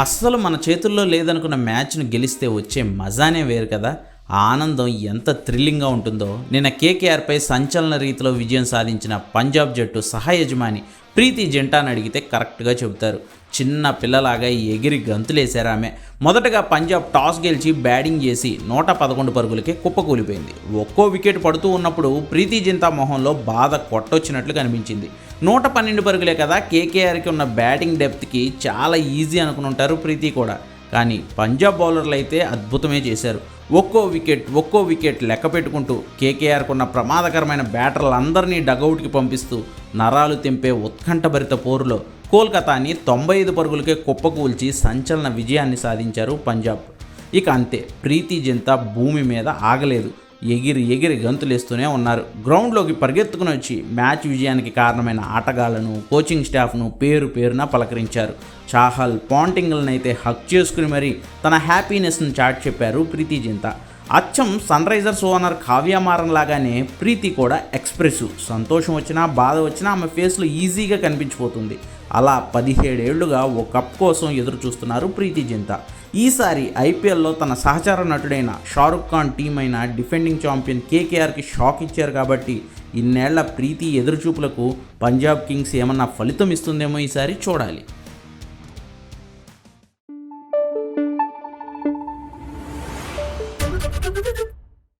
అస్సలు మన చేతుల్లో లేదనుకున్న మ్యాచ్ను గెలిస్తే వచ్చే మజానే వేరు కదా. ఆ ఆనందం ఎంత థ్రిల్లింగ్గా ఉంటుందో. నిన్న కేకేఆర్పై సంచలన రీతిలో విజయం సాధించిన పంజాబ్ జట్టు సహ యజమాని ప్రీతి జింటాని అడిగితే కరెక్ట్గా చెబుతారు. చిన్న పిల్లలాగా ఎగిరి గంతులేశారు ఆమె. మొదటగా పంజాబ్ టాస్ గెలిచి బ్యాటింగ్ చేసి 111 పరుగులకే కుప్పకూలిపోయింది. ఒక్కో వికెట్ పడుతూ ఉన్నప్పుడు ప్రీతి జింటా మొహంలో బాధ కొట్టొచ్చినట్లు కనిపించింది. 112 పరుగులే కదా, కేకేఆర్కి ఉన్న బ్యాటింగ్ డెప్త్కి చాలా ఈజీ అనుకుని ఉంటారు ప్రీతి కూడా. కానీ పంజాబ్ బౌలర్లు అయితే అద్భుతమే చేశారు. ఒక్కో వికెట్ లెక్క పెట్టుకుంటూ కేకేఆర్కు ఉన్న ప్రమాదకరమైన బ్యాటర్లందరినీ డగౌట్కి పంపిస్తూ నరాలు తెంపే ఉత్కంఠభరిత పోరులో కోల్కతాని 95 పరుగులకే కుప్పకూల్చి సంచలన విజయాన్ని సాధించారు పంజాబ్. ఇక అంతే, ప్రీతి జింటా భూమి మీద ఆగలేదు. ఎగిరి గంతులేస్తూనే ఉన్నారు. గ్రౌండ్లోకి పరిగెత్తుకుని వచ్చి మ్యాచ్ విజయానికి కారణమైన ఆటగాళ్లను, కోచింగ్ స్టాఫ్ను పేరున పలకరించారు. చాహల్, పాంటింగ్లను అయితే హక్ చేసుకుని మరీ తన హ్యాపీనెస్ను చాటి చెప్పారు ప్రీతి జింటా. అచ్చం Sunrisers owner Kavya Maran లాగానే ప్రీతి కూడా ఎక్స్ప్రెసివ్. సంతోషం వచ్చినా బాధ వచ్చినా ఆమె ఫేస్లో ఈజీగా కనిపించిపోతుంది. అలా 17 ఏళ్లుగా ఓ కప్ కోసం ఎదురు చూస్తున్నారు ప్రీతి జింటా. ఈసారి ఐపీఎల్లో తన సహచర నటుడైన షారుఖ్ ఖాన్ టీం అయిన డిఫెండింగ్ ఛాంపియన్ కేకేఆర్కి షాక్ ఇచ్చారు కాబట్టి ఇన్నేళ్ల ప్రీతి ఎదురుచూపులకు పంజాబ్ కింగ్స్ ఏమన్నా ఫలితం ఇస్తుందేమో ఈసారి చూడాలి.